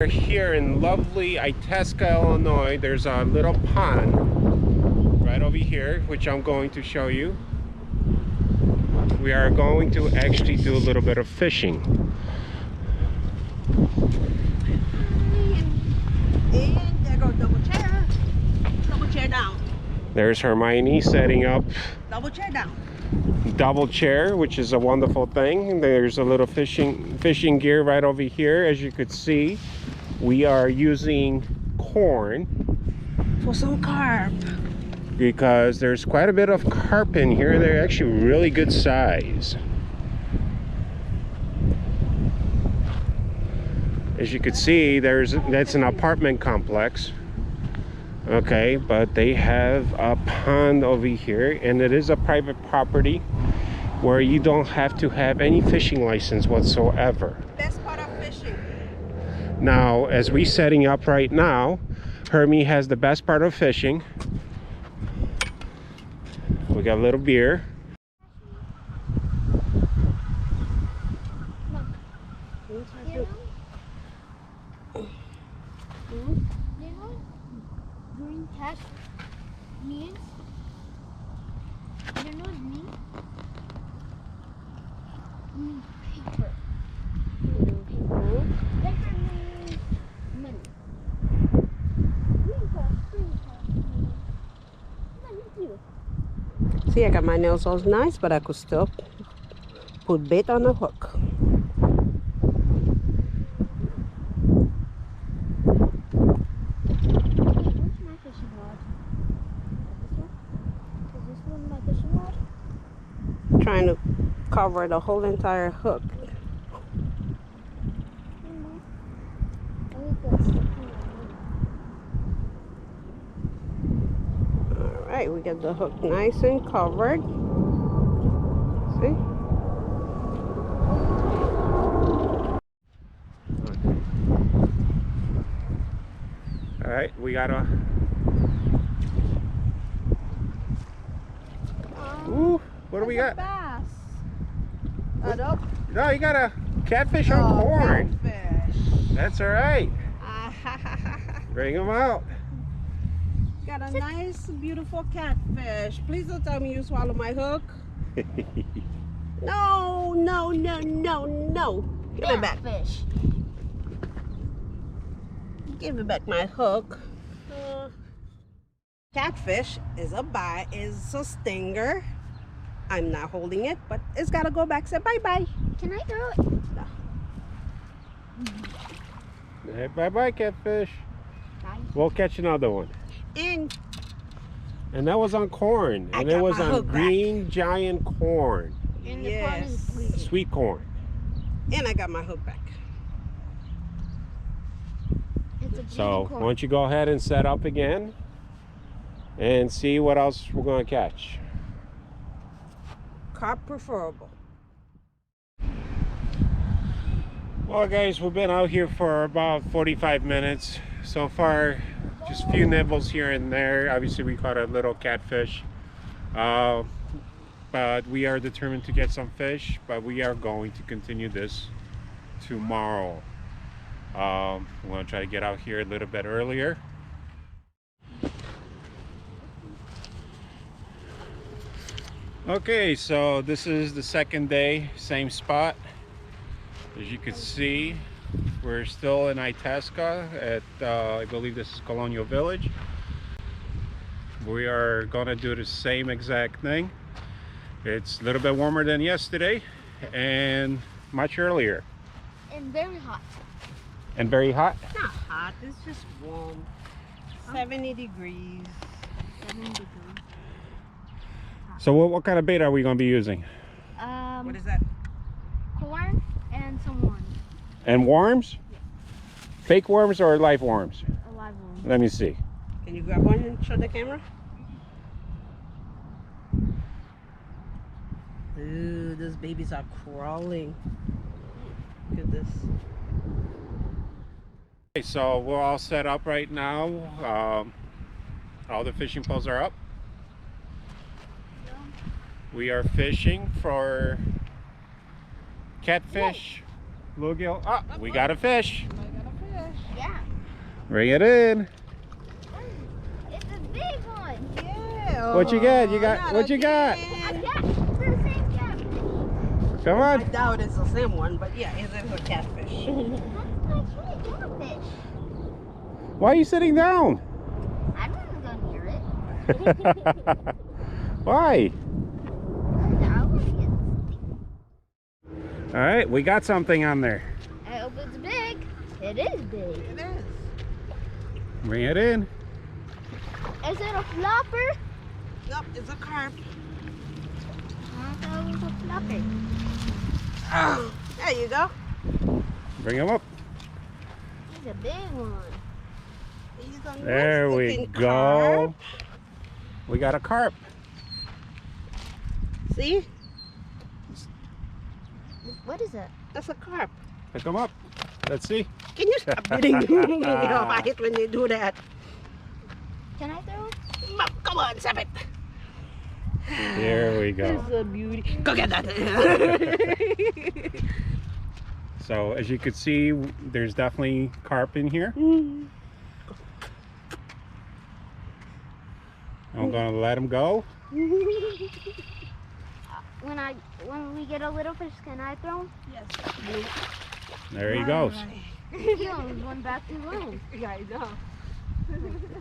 We're here in lovely Itasca, Illinois. There's a little pond right over here, which I'm going to show you. We are going to actually do a little bit of fishing. And there goes double chair. Double chair down. There's Hermione setting up Double chair down. double chair, which is a wonderful thing. There's a little fishing gear right over here. As you could see, we are using corn For some carp. because there's quite a bit of carp in here. They're actually really good size. As you could see, that's an apartment complex. Okay, but they have a pond over here, and it is a private property where you don't have to have any fishing license whatsoever. Best part of fishing. Now, as we setting up right now, Hermie has the best part of fishing. We got a little beer. Green cash means you know what mean? Mean paper. Paper means money. Green cash means money too. See, I got my nails all nice, but I could still put bait on the hook. Where's my fishing rod? This one? Is this one my fishing rod? Trying to cover the whole entire hook. I think that's Alright, we got the hook nice and covered. See? All right, we got a. Ooh, what do we got? Bass. Nope. No, you got a catfish on corn. Catfish. That's all right. Bring them out. Got a nice, beautiful catfish. Please don't tell me you swallow my hook. No, no, no, no, no. Give it back. fish. Give me back my hook. Catfish is a stinger. I'm not holding it, but it's gotta go back. Say bye bye. Can I throw it? No. Hey, bye-bye, catfish. Bye. We'll catch another one. And And that was on corn. I And it got was my on hook back. green giant corn. And the pond is yes, green. Sweet corn. and I got my hook back. It's a So green why don't you go ahead and set up again and see what else we're going to catch. Carp preferable. Well, guys, we've been out here for about 45 minutes. So far, just a few nibbles here and there. Obviously, we caught a little catfish. But we are determined to get some fish, but we are going to continue this tomorrow. I'm going to try to get out here a little bit earlier. Okay, so this is the second day, same spot. As you can see, we're still in Itasca at, I believe this is Colonial Village. We are gonna do the same exact thing. It's a little bit warmer than yesterday and much earlier. And very hot. And very hot. Not hot, it's just warm. 70 degrees. 7 degrees. So what kind of bait are we gonna be using? What is that? Corn and some worms. And worms? Fake worms or live worms? A live worm. Let me see. Can you grab one and show the camera? Ooh, those babies are crawling. Look at this. Okay, so we're all set up right now. All the fishing poles are up. We are fishing for catfish, bluegill. Ah, we got a fish. I got a fish. Bring it in. It's a big one. Yeah. What you got? You got not what you got? again. Yeah, it's the same catfish. Come I on. doubt it's the same one, but yeah, it is a catfish. That's actually a catfish. Why are you sitting down? I don't want to go near it. Why? I want to get All right, we got something on there. I hope it's big. It is big. It is. Bring it in. Is it a flopper? Nope, it's a carp. I thought it was a flopper. Oh, there you go. Bring him up. He's a big one. He's a There we nice-looking go. carp. We got a carp. See? What is that? That's a carp. Pick him up. Let's see. Can you stop beating me? I hate when they do that. Can I throw it? Come on, stop it. Here we go. It's a beauty. Go get that. So as you can see, there's definitely carp in here. I'm gonna let him go. When we get a little fish, can I throw him? Yes. There he goes. He almost went back to home. Yeah, I know.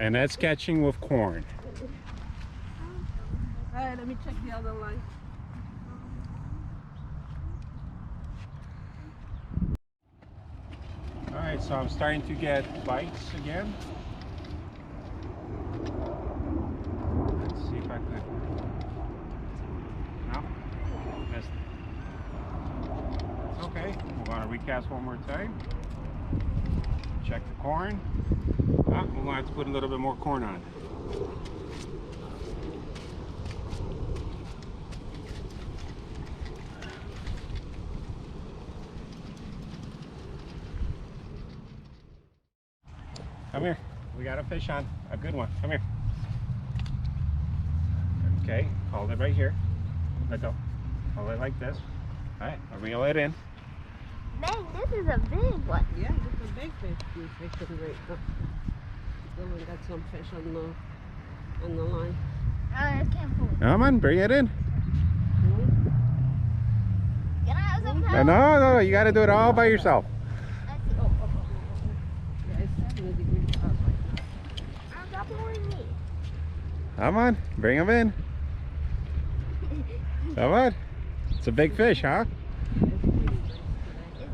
And that's catching with corn. All right, let me check the other line. All right, so I'm starting to get bites again. Let's see if I could. No, missed it. It's okay. We're gonna recast one more time. Check the corn. Ah, we're gonna have to put a little bit more corn on. Come here. We got a fish on. A good one. Come here. Okay, hold it right here. Let go. Hold it like this. Alright, I'll reel it in. Dang, this is a big one. Yeah, it's a big fish. Big fish is right now. Dylan got some fish on the line. I can't pull it. Come on, bring it in. Can I have some No, help? no, you gotta do it all by yourself. Yeah, it's 70 degrees out right now. I got more than me. Come on, bring him in. Come on. It's a big fish, huh? It's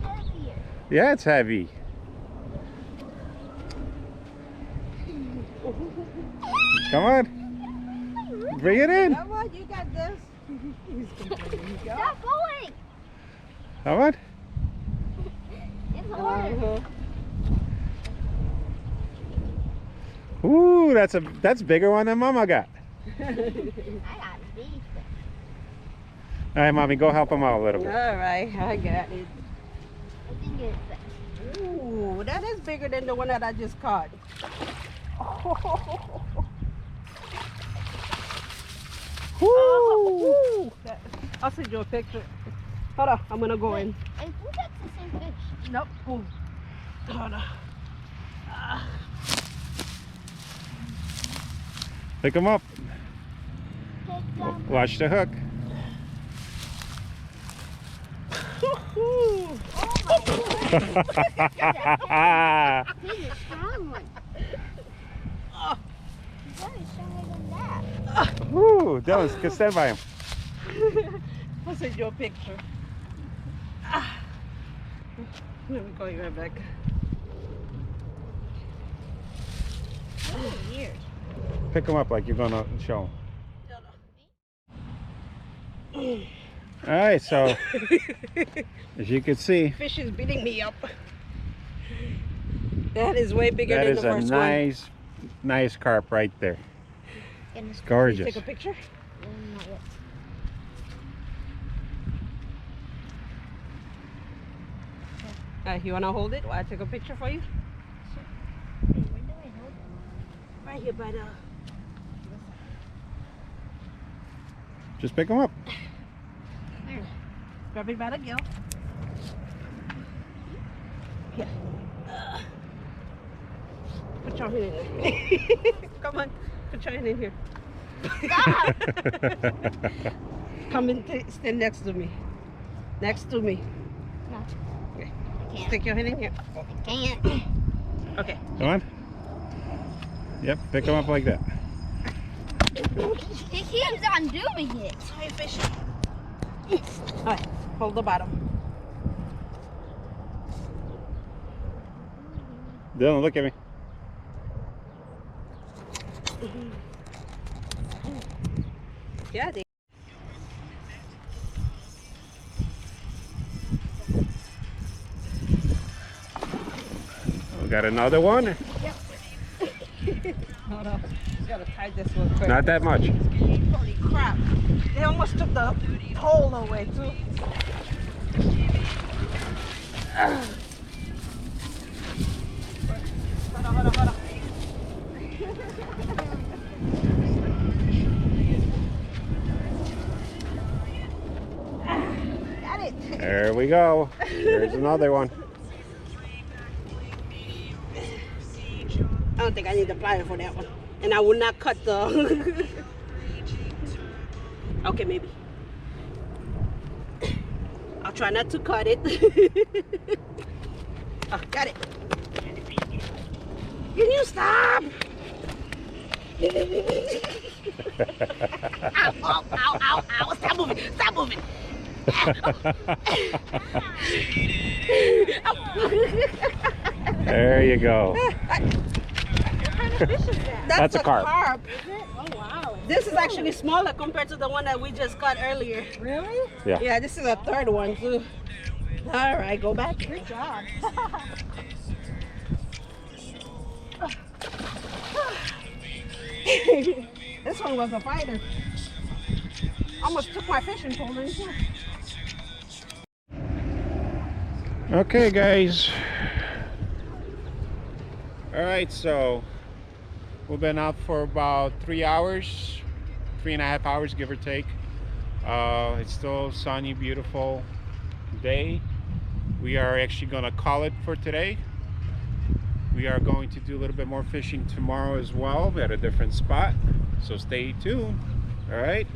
heavier. Yeah, it's heavy. Come on. Bring it in. Come on, you got this. He's complaining. Stop pulling. Come on. It's hard. Ooh, that's a bigger one than Mama got. I got these. All right, Mommy, go help him out a little All bit. right, I got it. I think it's Ooh, that is bigger than the one that I just caught. Woo! I'll send you a picture. Hold on, I'm gonna go in. I think that's the same fish. Nope. Ooh. Hold on. Pick him up. Take them. Watch the hook. Oh my god. This is a strong one. He's very stronger than that. Woo! Dylan, can stand by him. I'll send you a picture. Let me call you right back. Oh, weird. Pick him up like you're gonna show him. All right, so as you can see, Fish is beating me up. That is way bigger that than is the a first nice carp right there. Goodness. one. Gorgeous. Take a picture. Not yet. You wanna hold it while I take a picture for you? Where do I hold it? Right here by the. Just pick him up. There. Grab it by the gill. Here. Put your hand in there. Come on, put your hand in here. Stop. Come and stand next to me. Next to me. No. Okay. I can't. Stick your hand in here. I can't. Okay. Come on. Yep, pick them up like that. He keeps on doing it. Hi, fish. All right, hold the bottom. Dylan, look at me. Yeah, they. We got another one. Hold on. Gotta tie this one quick. Not that much. Holy crap. They almost took the pole away, too. Hold on. Got it. There we go. There's another one. I don't think I need the plier for that one. And I will not cut the... Okay, maybe. I'll try not to cut it. Oh, got it. Can you stop? Ow. Stop moving. There you go. That's a carp. Oh wow. This is actually smaller compared to the one that we just got earlier. Really? Yeah. Yeah, this is a third one too. All right, go back. Good job. This one was a fighter. Almost took my fishing pole in too. Okay, guys. All right, so we've been out for about 3 hours, 3.5 hours, give or take. It's still sunny, beautiful day. We are actually going to call it for today. We are going to do a little bit more fishing tomorrow as well at a different spot, so stay tuned. All right.